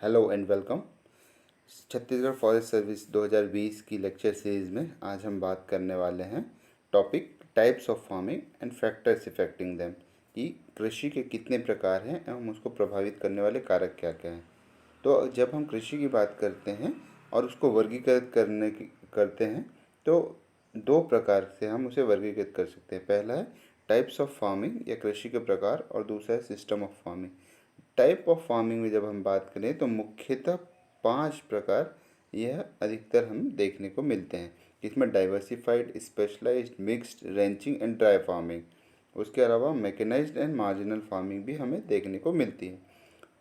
Hello and welcome. Chhattisgarh forest service 2020 की lecture series में आज हम बात करने वाले हैं topic types of farming and factors affecting them, कि कृषि के कितने प्रकार हैं एवं उसको प्रभावित करने वाले कारक क्या क्या हैं। तो जब हम कृषि की बात करते हैं और उसको वर्गीकृत करते हैं तो दो प्रकार से हम उसे वर्गीकृत कर सकते हैं। पहला है टाइप्स ऑफ फार्मिंग या कृषि के प्रकार, और दूसरा है system of farming. Type of farming में जब हम बात करें तो मुख्यतः 5 प्रकार यह अधिकतर हम देखने को मिलते हैं, जिसमें diversified, specialised, mixed, ranching and dry farming, उसके अलावा मैकेनाइज्ड एंड मार्जिनल फार्मिंग भी हमें देखने को मिलती है।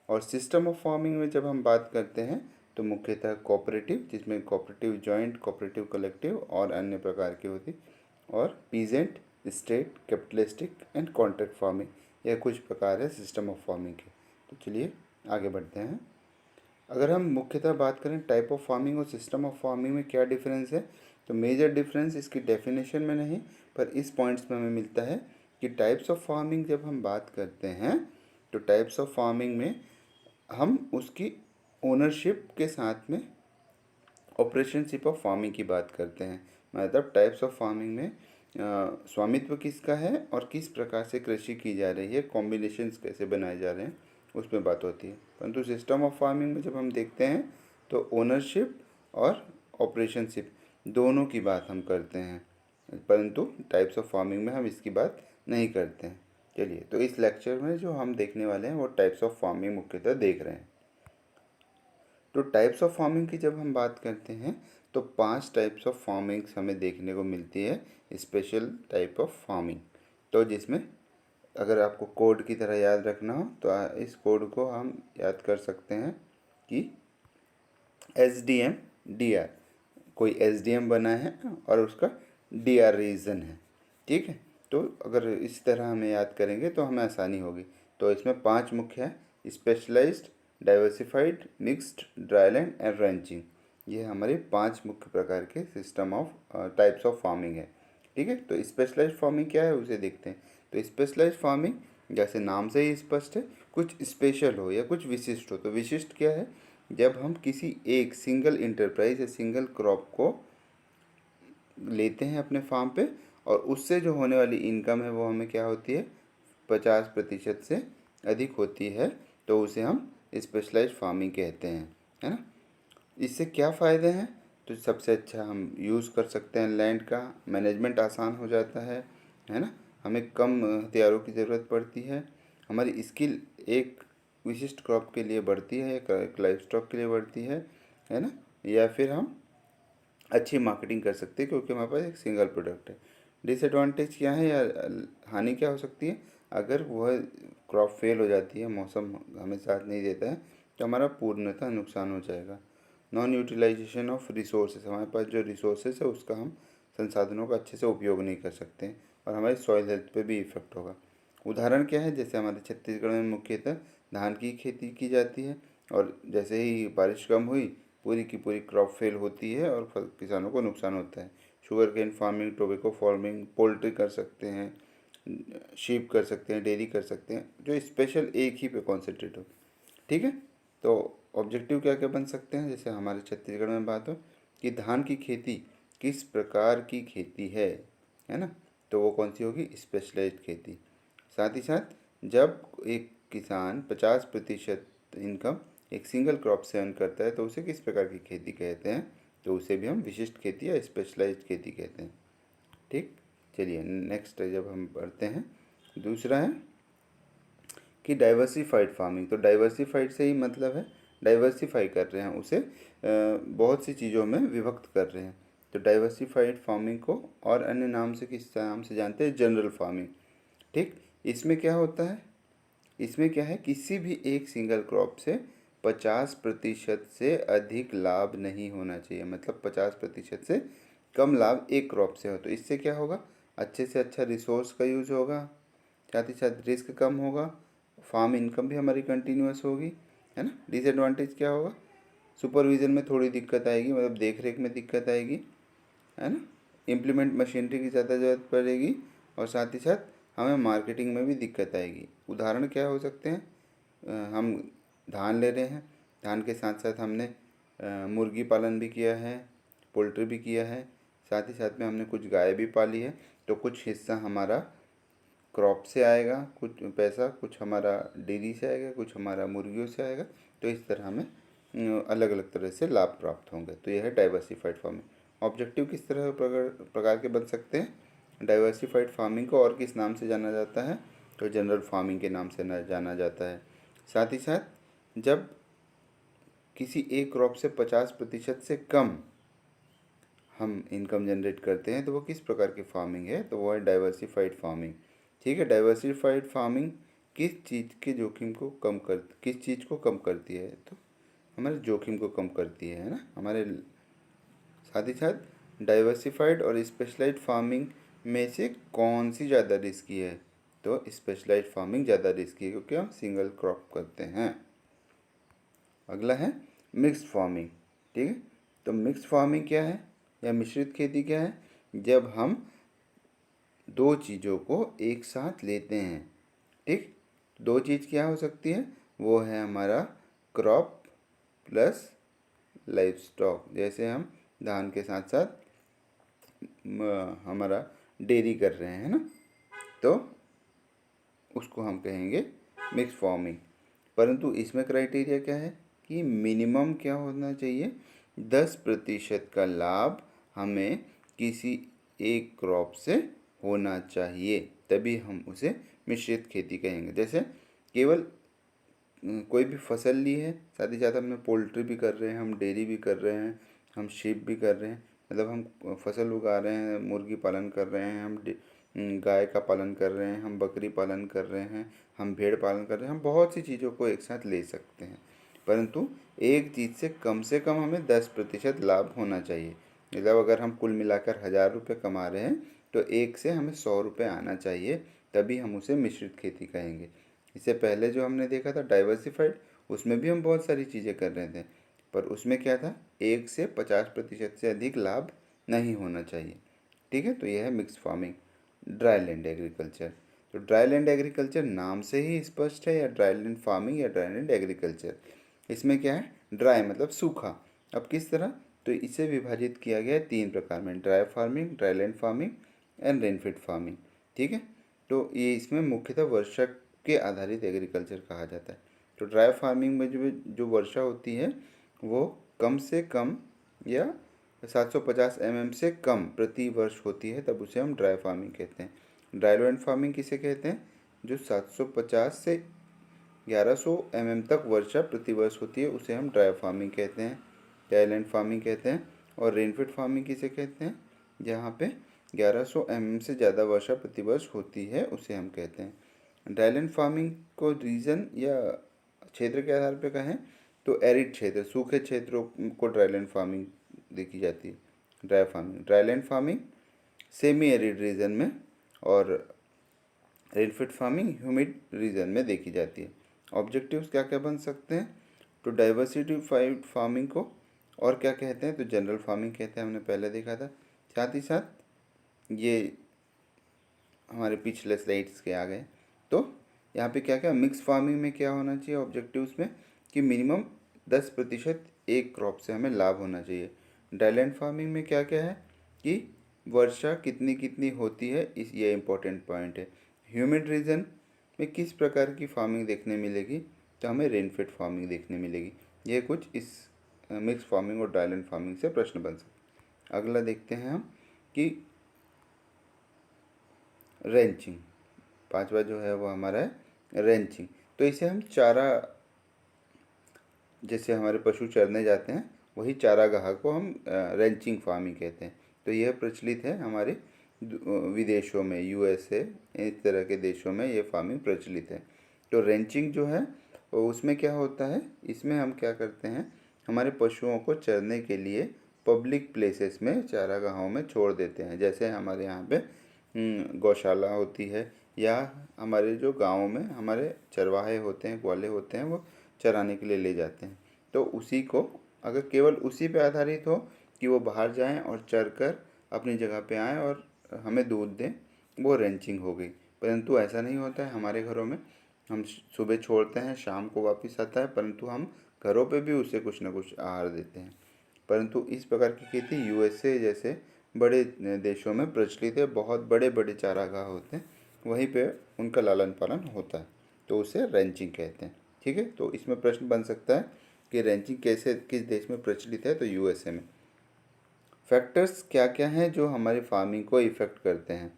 और सिस्टम ऑफ फार्मिंग में जब हम बात करते हैं तो मुख्यतः कोऑपरेटिव, जिसमें कोऑपरेटिव जॉइंट, कोऑपरेटिव कलेक्टिव और अन्य प्रकार की होती, और peasant, state, capitalistic and contract farming, यह कुछ प्रकार है सिस्टम ऑफ फार्मिंग के। तो चलिए आगे बढ़ते हैं। अगर हम मुख्यतः बात करें टाइप ऑफ फार्मिंग और सिस्टम ऑफ फार्मिंग में क्या डिफरेंस है, तो मेजर डिफरेंस इसकी डेफिनेशन में नहीं पर इस पॉइंट्स में हमें मिलता है कि टाइप्स ऑफ फार्मिंग जब हम बात करते हैं तो टाइप्स ऑफ फार्मिंग में हम उसकी ओनरशिप के साथ में ऑपरेशनशिप ऑफ फार्मिंग की बात करते हैं। मतलब टाइप्स ऑफ फार्मिंग में स्वामित्व किसका है और किस प्रकार से कृषि की जा रही है, कॉम्बिनेशंस कैसे बनाए जा रहे हैं, उसमें बात होती है। परंतु सिस्टम ऑफ फार्मिंग में जब हम देखते हैं तो ओनरशिप और ऑपरेशनशिप दोनों की बात हम करते हैं, परंतु टाइप्स ऑफ फार्मिंग में हम इसकी बात नहीं करते हैं। चलिए, तो इस लेक्चर में जो हम देखने वाले हैं वो टाइप्स ऑफ फार्मिंग मुख्यतः देख रहे हैं। तो टाइप्स ऑफ फार्मिंग की जब हम बात करते हैं तो 5 टाइप्स ऑफ फार्मिंग्स हमें देखने को मिलती है, स्पेशल टाइप ऑफ फार्मिंग। तो जिसमें अगर आपको कोड की तरह याद रखना हो तो इस कोड को हम याद कर सकते हैं कि SDM DR, कोई SDM बना है और उसका DR रीज़न है। ठीक है, तो अगर इस तरह हमें याद करेंगे तो हमें आसानी होगी। तो इसमें 5 मुख्य है: specialised, diversified, mixed, dryland and ranching. ये हमारे 5 मुख्य प्रकार के system of types of farming है। ठीक है, तो स्पेशलाइज्ड फार्मिंग क्या है उसे देखते हैं। तो स्पेशलाइज्ड फार्मिंग जैसे नाम से ही स्पष्ट है, कुछ स्पेशल हो या कुछ विशिष्ट हो। तो विशिष्ट क्या है, जब हम किसी एक सिंगल इंटरप्राइज या सिंगल क्रॉप को लेते हैं अपने फार्म पे और उससे जो होने वाली इनकम है वो हमें क्या होती है, 50% से अधिक होती है, तो उसे हम स्पेशलाइज्ड फार्मिंग कहते हैं, है ना। इससे क्या फ़ायदे हैं, तो सबसे अच्छा हम यूज़ कर सकते हैं लैंड का, मैनेजमेंट आसान हो जाता है ना, हमें कम हथियारों की ज़रूरत पड़ती है, हमारी स्किल एक विशिष्ट क्रॉप के लिए बढ़ती है, एक लाइफ स्टॉक के लिए बढ़ती है ना, या फिर हम अच्छी मार्केटिंग कर सकते हैं क्योंकि हमारे पास एक सिंगल प्रोडक्ट है। डिसएडवांटेज क्या है या हानि क्या हो सकती है, अगर वह क्रॉप फेल हो जाती है, मौसम हमें साथ नहीं देता है, तो हमारा पूर्णतः नुकसान हो जाएगा। नॉन यूटिलाइजेशन ऑफ रिसोर्सेज, हमारे पास जो रिसोर्सेज है उसका हम संसाधनों का अच्छे से उपयोग नहीं कर सकते हैं और हमारी सॉइल हेल्थ पे भी इफ़ेक्ट होगा। उदाहरण क्या है, जैसे हमारे छत्तीसगढ़ में मुख्यतः धान की खेती की जाती है और जैसे ही बारिश कम हुई पूरी की पूरी क्रॉप फेल होती है और किसानों को नुकसान होता है। Sugar cane farming, tobacco farming, poultry कर सकते हैं, शीप कर सकते हैं, डेयरी कर सकते हैं, जो स्पेशल एक ही पे कॉन्सेंट्रेट हो। ठीक है, तो ऑब्जेक्टिव क्या क्या बन सकते हैं, जैसे हमारे छत्तीसगढ़ में बात हो कि धान की खेती किस प्रकार की खेती है ना, तो वो कौन सी होगी, स्पेशलाइज्ड खेती। साथ ही साथ जब एक किसान 50% इनकम एक सिंगल क्रॉप से अर्न करता है तो उसे किस प्रकार की खेती कहते हैं, तो उसे भी हम विशिष्ट खेती या स्पेशलाइज्ड खेती कहते हैं। ठीक, चलिए नेक्स्ट जब हम पढ़ते हैं, दूसरा है कि डाइवर्सिफाइड फार्मिंग। तो डाइवर्सिफाइड से ही मतलब है डाइवर्सिफाई कर रहे हैं उसे, बहुत सी चीज़ों में विभक्त कर रहे हैं। तो डाइवर्सिफाइड फार्मिंग को और अन्य नाम से किस नाम से जानते हैं, जनरल फार्मिंग। ठीक, इसमें क्या होता है, इसमें क्या है, किसी भी एक सिंगल क्रॉप से 50% से अधिक लाभ नहीं होना चाहिए। मतलब 50% से कम लाभ एक क्रॉप से हो, तो इससे क्या होगा, अच्छे से अच्छा रिसोर्स का यूज होगा, साथ ही साथ रिस्क कम होगा, फार्म इनकम भी हमारी कंटिन्यूस होगी, है ना। डिसएडवांटेज क्या होगा, सुपरविज़न में थोड़ी दिक्कत आएगी, मतलब देख रेख में दिक्कत आएगी, है ना। इम्प्लीमेंट मशीनरी की ज़्यादा ज़रूरत पड़ेगी और साथ ही साथ हमें मार्केटिंग में भी दिक्कत आएगी। उदाहरण क्या हो सकते हैं, हम धान ले रहे हैं धान के साथ साथ हमने मुर्गी पालन भी किया है, पोल्ट्री भी किया है, साथ ही साथ में हमने कुछ गाय भी पाली है। तो कुछ हिस्सा हमारा क्रॉप से आएगा, कुछ पैसा कुछ हमारा डेयरी से आएगा, कुछ हमारा मुर्गियों से आएगा। तो इस तरह हमें अलग अलग तरह से लाभ प्राप्त होंगे। तो यह है डाइवर्सिफाइड फार्मिंग। ऑब्जेक्टिव किस तरह प्रकार के बन सकते हैं? डाइवर्सिफाइड फार्मिंग को और किस नाम से जाना जाता है? तो जनरल फार्मिंग के नाम से जाना जाता है। साथ ही साथ जब किसी एक क्रॉप से 50% से कम हम इनकम जनरेट करते हैं तो वो किस प्रकार की फार्मिंग है? तो वो है डाइवर्सिफाइड फार्मिंग। ठीक है, डाइवर्सिफाइड फार्मिंग किस चीज़ के जोखिम को कम कर किस चीज़ को कम करती है? तो हमारे जोखिम को कम करती है ना हमारे। साथ ही साथ डाइवर्सिफाइड और स्पेशलाइज्ड फार्मिंग में से कौन सी ज़्यादा रिस्की है? तो स्पेशलाइज्ड फार्मिंग ज़्यादा रिस्की है क्योंकि हम सिंगल क्रॉप करते हैं। अगला है मिक्स्ड फार्मिंग। ठीक है, तो मिक्स्ड फार्मिंग क्या है या मिश्रित खेती क्या है? जब हम दो चीज़ों को एक साथ लेते हैं। ठीक, दो चीज़ क्या हो सकती है? वो है हमारा क्रॉप प्लस लाइफ स्टॉक। जैसे हम धान के साथ साथ हमारा डेयरी कर रहे हैं ना, तो उसको हम कहेंगे मिक्स फार्मिंग। परंतु इसमें क्राइटेरिया क्या है कि मिनिमम क्या होना चाहिए? 10% का लाभ हमें किसी एक क्रॉप से होना चाहिए, तभी हम उसे मिश्रित खेती कहेंगे। जैसे केवल कोई भी फसल ली है, साथ ही साथ हमने पोल्ट्री भी कर रहे हैं, हम डेयरी भी कर रहे हैं, हम शीप भी कर रहे हैं, मतलब हम फसल उगा रहे हैं, मुर्गी पालन कर रहे हैं, हम गाय का पालन कर रहे हैं, हम बकरी पालन कर रहे हैं, हम भेड़ पालन कर रहे हैं। हम बहुत सी चीज़ों को एक साथ ले सकते हैं, परंतु एक चीज़ से कम हमें 10% लाभ होना चाहिए। मतलब अगर हम कुल मिलाकर 1000 रुपये कमा रहे हैं तो एक से हमें 100 रुपये आना चाहिए, तभी हम उसे मिश्रित खेती कहेंगे। इससे पहले जो हमने देखा था डाइवर्सिफाइड, उसमें भी हम बहुत सारी चीज़ें कर रहे थे, पर उसमें क्या था? 1 से 50% से अधिक लाभ नहीं होना चाहिए। ठीक है, तो यह है mix farming. Dry land agriculture, तो ड्राई लैंड एग्रीकल्चर नाम से ही स्पष्ट है, या ड्राई लैंड फार्मिंग या ड्राई लैंड एग्रीकल्चर। इसमें क्या है? ड्राई मतलब सूखा। अब किस तरह? तो इसे विभाजित किया गया है 3 प्रकार में: dry farming, dry land farming and rainfed farming. ठीक है, तो ये इसमें मुख्यतः वर्षा के आधारित एग्रीकल्चर कहा जाता है। तो ड्राई फार्मिंग में जो जो वर्षा होती है वो कम से कम या 750 mm से कम प्रति वर्ष होती है, तब उसे हम ड्राई फार्मिंग कहते हैं। ड्राई लैंड फार्मिंग किसे कहते हैं? जो 750 से 1100 mm तक वर्षा प्रति वर्ष होती है उसे हम ड्राई फार्मिंग कहते हैं, ड्राई लैंड फार्मिंग कहते हैं। और रेनफेड फार्मिंग किसे कहते हैं? जहाँ पे 1100 mm से ज़्यादा वर्षा प्रति वर्ष होती है उसे हम कहते हैं। ड्राई लैंड फार्मिंग को रीजन या क्षेत्र के आधार पर कहें तो एरिड क्षेत्र, सूखे क्षेत्रों को ड्राई लैंड फार्मिंग देखी जाती है। Dry land farming semi arid region में, और रेनफेड फार्मिंग ह्यूमिड रीजन में देखी जाती है। ऑब्जेक्टिव्स क्या क्या बन सकते हैं? तो डाइवर्सिफाइड फार्मिंग को और क्या कहते हैं? तो जनरल फार्मिंग कहते हैं, हमने पहले देखा था। साथ ही साथ ये हमारे पिछले स्लाइड्स के आ गए। तो यहाँ पे क्या क्या मिक्स फार्मिंग में क्या होना चाहिए ऑब्जेक्टिव्स में? कि मिनिमम 10% एक क्रॉप से हमें लाभ होना चाहिए। ड्राई लैंड फार्मिंग में क्या क्या है कि वर्षा कितनी कितनी होती है, इस ये इम्पोर्टेंट पॉइंट है। ह्यूमिड रीजन में किस प्रकार की फार्मिंग देखने मिलेगी? तो हमें रेनफेड फार्मिंग देखने मिलेगी। ये कुछ इस मिक्स फार्मिंग और ड्राई लैंड फार्मिंग से प्रश्न बन सकते। अगला देखते हैं हम कि रेंचिंग। पांचवा जो है वो हमारा है रेंचिंग। तो इसे हम चारा, जैसे हमारे पशु चरने जाते हैं वही चारागाह को हम रेंचिंग फार्मिंग कहते हैं। तो यह प्रचलित है हमारे विदेशों में, यूएसए इस तरह के देशों में ये फार्मिंग प्रचलित है। तो रेंचिंग जो है उसमें क्या होता है? इसमें हम क्या करते हैं, हमारे पशुओं को चरने के लिए पब्लिक प्लेसेस में, चारागाहों में छोड़ देते हैं। जैसे हमारे यहाँ पे गौशाला होती है, या हमारे जो गाँव में हमारे चरवाहे होते हैं, ग्वाले होते हैं, वो चराने के लिए ले जाते हैं। तो उसी को अगर केवल उसी पे आधारित हो कि वो बाहर जाएं और चर कर अपनी जगह पे आएँ और हमें दूध दें, वो रेंचिंग हो गई। परंतु ऐसा नहीं होता है हमारे घरों में। हम सुबह छोड़ते हैं, शाम को वापस आता है, परंतु हम घरों पे भी उसे कुछ ना कुछ आहार देते हैं। परंतु इस प्रकार की खेती यूएसए जैसे बड़े देशों में प्रचलित है। बहुत बड़े बड़े चारागाह होते हैं, वहीं पे उनका लालन पालन होता है, तो उसे रैंचिंग कहते हैं। ठीक है, तो इसमें प्रश्न बन सकता है कि रैंचिंग कैसे किस देश में प्रचलित है, तो यूएसए में। फैक्टर्स क्या क्या हैं जो हमारी फार्मिंग को इफ़ेक्ट करते हैं।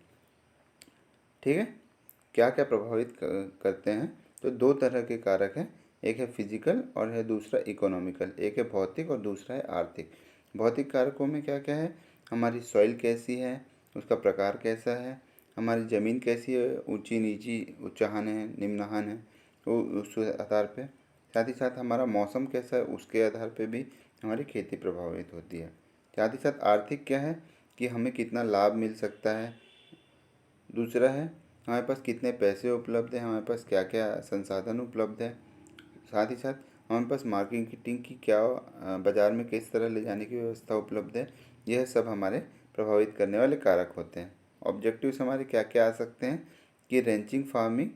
ठीक है, क्या क्या प्रभावित करते हैं, तो दो तरह के कारक हैं, एक है फिजिकल और है दूसरा इकोनॉमिकल। एक है भौतिक और दूसरा है आर्थिक। भौतिक कारकों में क्या क्या है, हमारी सॉइल कैसी है, उसका प्रकार कैसा है, हमारी ज़मीन कैसी है, ऊंची नीची, उच्चाहान है निम्नाहान है, वो उस आधार पे। साथ ही साथ हमारा मौसम कैसा है, उसके आधार पे भी हमारी खेती प्रभावित होती है। साथ ही साथ आर्थिक क्या है कि हमें कितना लाभ मिल सकता है। दूसरा है हमारे पास कितने पैसे उपलब्ध हैं, हमारे पास क्या क्या संसाधन उपलब्ध है। साथ ही साथ हमारे पास मार्केटिंग की क्या बाज़ार में किस तरह ले जाने की व्यवस्था उपलब्ध है। यह सब हमारे प्रभावित करने वाले कारक होते हैं। ऑब्जेक्टिव्स हमारे क्या क्या आ सकते हैं कि रेंचिंग फार्मिंग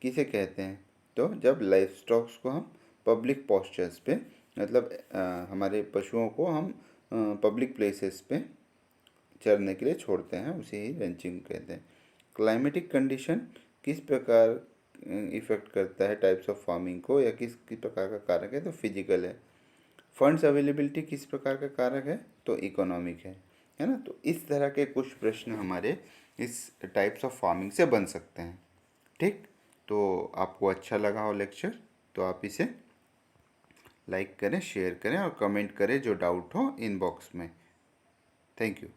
किसे कहते हैं, तो जब लाइफ स्टॉक्स को हम पब्लिक पॉस्चर्स पे, मतलब हमारे पशुओं को हम पब्लिक प्लेसेस पे चरने के लिए छोड़ते हैं, उसे ही रेंचिंग कहते हैं। क्लाइमेटिक कंडीशन किस प्रकार इफ़ेक्ट करता है टाइप्स ऑफ फार्मिंग को, या किस किस प्रकार का कारक है, तो फिजिकल है। फंड्स अवेलेबिलिटी किस प्रकार का कारक है, तो इकोनॉमिक है ना। तो इस तरह के कुछ प्रश्न हमारे इस टाइप्स ऑफ फार्मिंग से बन सकते हैं। ठीक, तो आपको अच्छा लगा हो लेक्चर, तो आप इसे लाइक करें, शेयर करें और कमेंट करें, जो डाउट हो इनबॉक्स में। Thank you.